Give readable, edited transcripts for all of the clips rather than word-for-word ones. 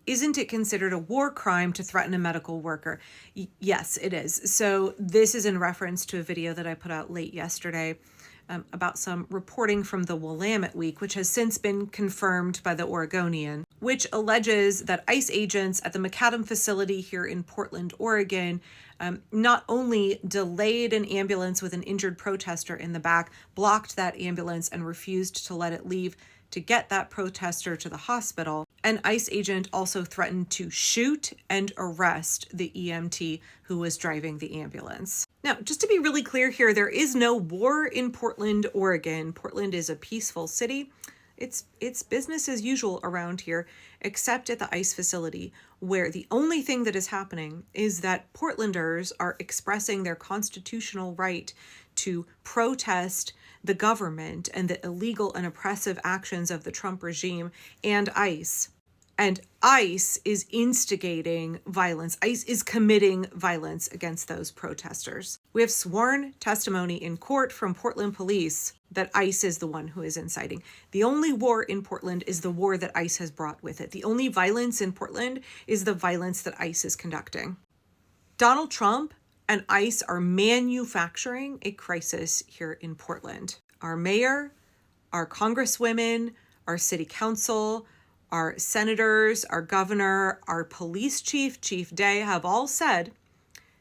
Isn't it considered a war crime to threaten a medical worker? Yes, it is. So this is in reference to a video that I put out late yesterday about some reporting from the Willamette Week, which has since been confirmed by the Oregonian, which alleges that ICE agents at the Macadam facility here in Portland, Oregon, not only delayed an ambulance with an injured protester in the back, blocked that ambulance and refused to let it leave to get that protester to the hospital. An ICE agent also threatened to shoot and arrest the EMT who was driving the ambulance. Now, just to be really clear here, there is no war in Portland, Oregon. Portland is a peaceful city. It's business as usual around here, except at the ICE facility, where the only thing that is happening is that Portlanders are expressing their constitutional right to protest the government and the illegal and oppressive actions of the Trump regime and ICE. And ICE is instigating violence. ICE is committing violence against those protesters. We have sworn testimony in court from Portland police that ICE is the one who is inciting. The only war in Portland is the war that ICE has brought with it. The only violence in Portland is the violence that ICE is conducting. Donald Trump and ICE are manufacturing a crisis here in Portland. Our mayor, our congresswomen, our city council, our senators, our governor, our police chief, Chief Day, have all said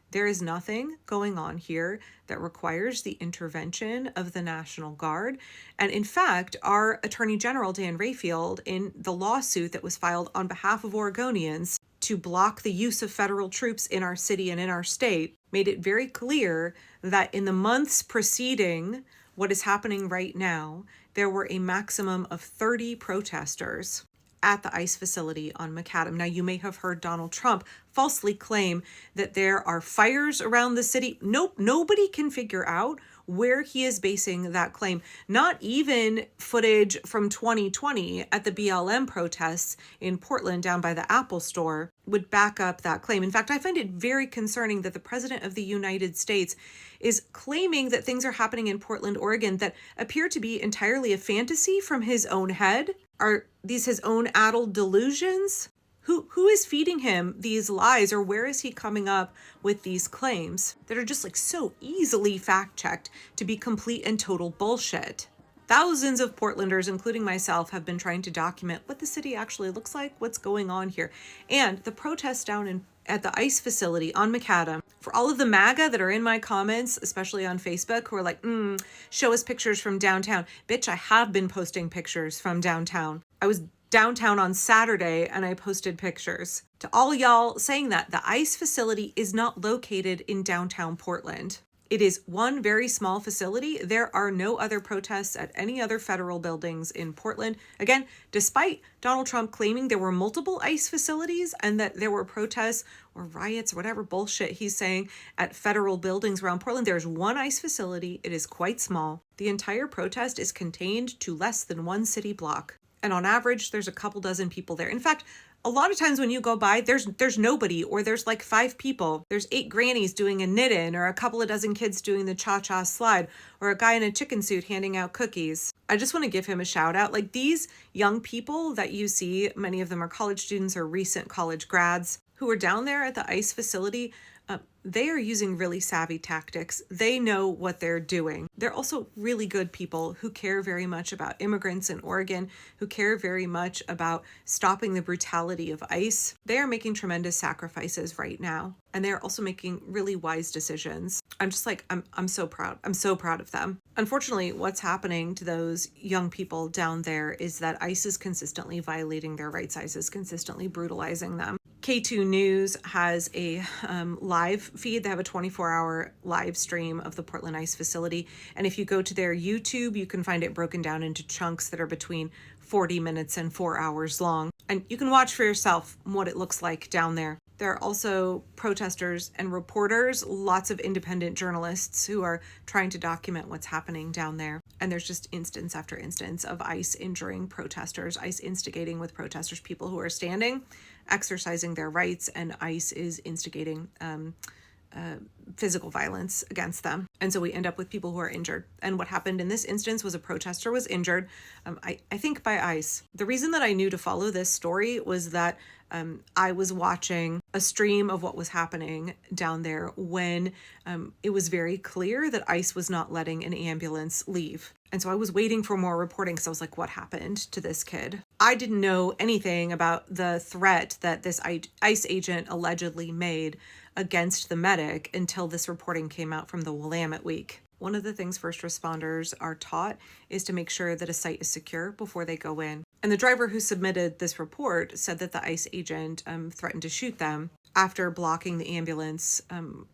there is nothing going on here that requires the intervention of the National Guard. And in fact, our Attorney General, Dan Rayfield, in the lawsuit that was filed on behalf of Oregonians to block the use of federal troops in our city and in our state, made it very clear that in the months preceding what is happening right now, there were a maximum of 30 protesters at the ICE facility on Macadam. Now, you may have heard Donald Trump falsely claim that there are fires around the city. Nope, nobody can figure out where he is basing that claim. Not even footage from 2020 at the BLM protests in Portland down by the Apple store would back up that claim. In fact, I find it very concerning that the President of the United States is claiming that things are happening in Portland, Oregon that appear to be entirely a fantasy from his own head. Are these his own addled delusions? Who is feeding him these lies, or where is he coming up with these claims that are just like so easily fact-checked to be complete and total bullshit? Thousands of Portlanders, including myself, have been trying to document what the city actually looks like, what's going on here. And the protests down at the ICE facility on Macadam, for all of the MAGA that are in my comments, especially on Facebook, who are like, show us pictures from downtown. Bitch, I have been posting pictures from downtown. I was downtown on Saturday and I posted pictures. To all y'all saying that, the ICE facility is not located in downtown Portland. It is one very small facility. There are no other protests at any other federal buildings in Portland. Again, despite Donald Trump claiming there were multiple ICE facilities and that there were protests or riots or whatever bullshit he's saying at federal buildings around Portland, there's one ICE facility. It is quite small. The entire protest is contained to less than one city block. And on average, there's a couple dozen people there. In fact, a lot of times when you go by, there's nobody, or there's like 5 people. There's 8 grannies doing a knit-in, or a couple of dozen kids doing the cha-cha slide, or a guy in a chicken suit handing out cookies. I just want to give him a shout out. Like, these young people that you see, many of them are college students or recent college grads who are down there at the ICE facility. They are using really savvy tactics. They know what they're doing. They're also really good people who care very much about immigrants in Oregon, who care very much about stopping the brutality of ICE. They are making tremendous sacrifices right now, and they're also making really wise decisions. I'm just like, I'm so proud. I'm so proud of them. Unfortunately, what's happening to those young people down there is that ICE is consistently violating their rights. ICE is consistently brutalizing them. K2 News has a live feed. They have a 24-hour live stream of the Portland ICE facility. And if you go to their YouTube, you can find it broken down into chunks that are between 40 minutes and 4 hours long. And you can watch for yourself what it looks like down there. There are also protesters and reporters, lots of independent journalists who are trying to document what's happening down there. And there's just instance after instance of ICE injuring protesters, ICE instigating with protesters, people who are standing, exercising their rights, and ICE is instigating physical violence against them. And so we end up with people who are injured. And what happened in this instance was a protester was injured, I think by ICE. The reason that I knew to follow this story was that I was watching a stream of what was happening down there when it was very clear that ICE was not letting an ambulance leave. And so I was waiting for more reporting because I was like, what happened to this kid? I didn't know anything about the threat that this ICE agent allegedly made against the medic until this reporting came out from the Willamette Week. One of the things first responders are taught is to make sure that a site is secure before they go in. And the driver who submitted this report said that the ICE agent threatened to shoot them after blocking the ambulance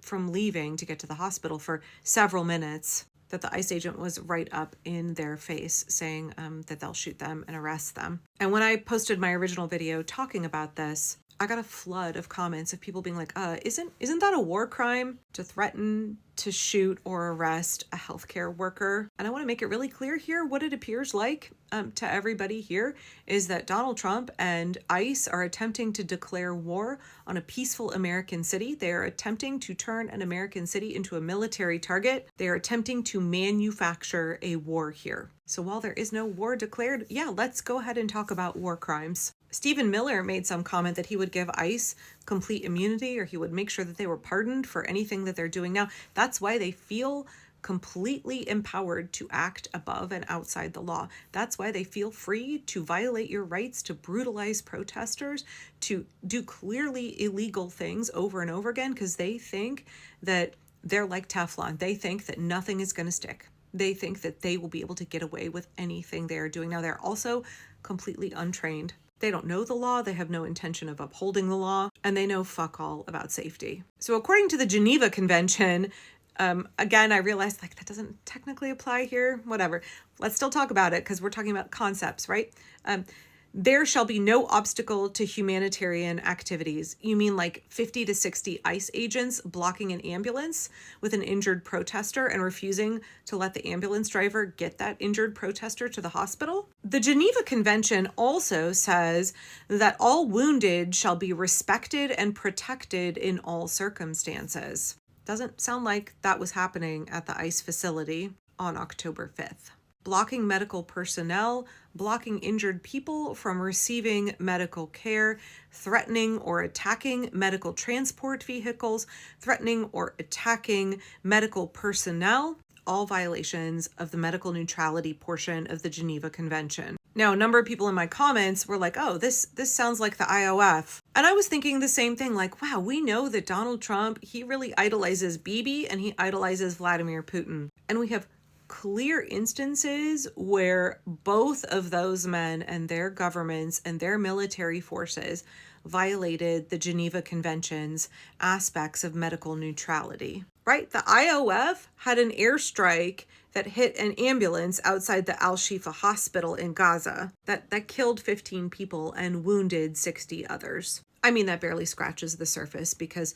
from leaving to get to the hospital for several minutes, that the ICE agent was right up in their face saying that they'll shoot them and arrest them. And when I posted my original video talking about this, I got a flood of comments of people being like, isn't that a war crime to threaten to shoot or arrest a healthcare worker? And I want to make it really clear here, what it appears like to everybody here is that Donald Trump and ICE are attempting to declare war on a peaceful American city. They are attempting to turn an American city into a military target. They are attempting to manufacture a war here. So while there is no war declared, yeah, let's go ahead and talk about war crimes. Stephen Miller made some comment that he would give ICE complete immunity, or he would make sure that they were pardoned for anything that they're doing now. That's why they feel completely empowered to act above and outside the law. That's why they feel free to violate your rights, to brutalize protesters, to do clearly illegal things over and over again, because they think that they're like Teflon. They think that nothing is going to stick. They think that they will be able to get away with anything they are doing. Now, they're also completely untrained. They don't know the law, they have no intention of upholding the law, and they know fuck all about safety. So according to the Geneva Convention, again, I realized that doesn't technically apply here, whatever. Let's still talk about it because we're talking about concepts, right? There shall be no obstacle to humanitarian activities. You mean like 50 to 60 ICE agents blocking an ambulance with an injured protester and refusing to let the ambulance driver get that injured protester to the hospital? The Geneva Convention also says that all wounded shall be respected and protected in all circumstances. Doesn't sound like that was happening at the ICE facility on October 5th. Blocking medical personnel, blocking injured people from receiving medical care, threatening or attacking medical transport vehicles, threatening or attacking medical personnel, all violations of the medical neutrality portion of the Geneva Convention. Now, a number of people in my comments were like, oh, this sounds like the IOF. And I was thinking the same thing, like, wow, we know that Donald Trump, he really idolizes Bibi and he idolizes Vladimir Putin. And we have clear instances where both of those men and their governments and their military forces violated the Geneva Convention's aspects of medical neutrality, right? The IOF had an airstrike that hit an ambulance outside the Al-Shifa hospital in Gaza that killed 15 people and wounded 60 others. I mean, that barely scratches the surface because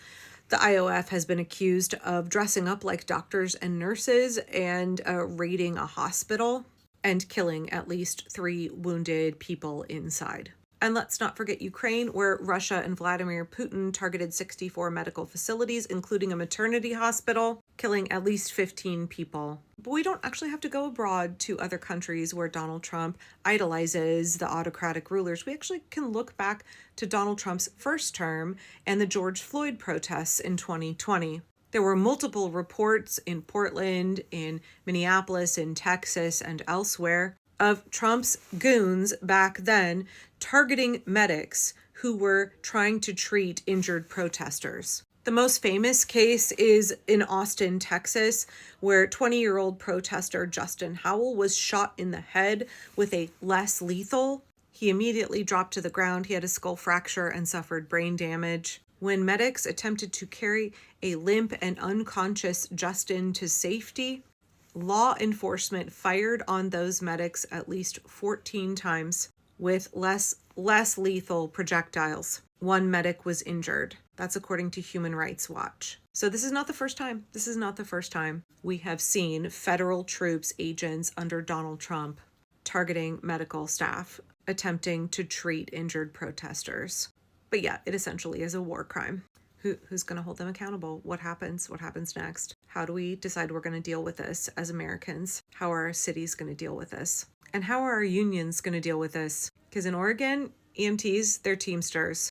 the IOF has been accused of dressing up like doctors and nurses and raiding a hospital and killing at least 3 wounded people inside. And let's not forget Ukraine, where Russia and Vladimir Putin targeted 64 medical facilities, including a maternity hospital, killing at least 15 people. But we don't actually have to go abroad to other countries where Donald Trump idolizes the autocratic rulers. We actually can look back to Donald Trump's first term and the George Floyd protests in 2020. There were multiple reports in Portland, in Minneapolis, in Texas, and elsewhere of Trump's goons back then targeting medics who were trying to treat injured protesters. The most famous case is in Austin, Texas, where 20-year-old protester Justin Howell was shot in the head with a less lethal. He immediately dropped to the ground. He had a skull fracture and suffered brain damage. When medics attempted to carry a limp and unconscious Justin to safety, law enforcement fired on those medics at least 14 times with less lethal projectiles. 1 medic was injured. That's according to Human Rights Watch. So this is not the first time. This is not the first time we have seen federal troops, agents under Donald Trump targeting medical staff, attempting to treat injured protesters. But yeah, it essentially is a war crime. Who's going to hold them accountable? What happens? What happens next? How do we decide we're going to deal with this as Americans? How are our cities going to deal with this? And how are our unions going to deal with this? Because in Oregon, EMTs, they're Teamsters.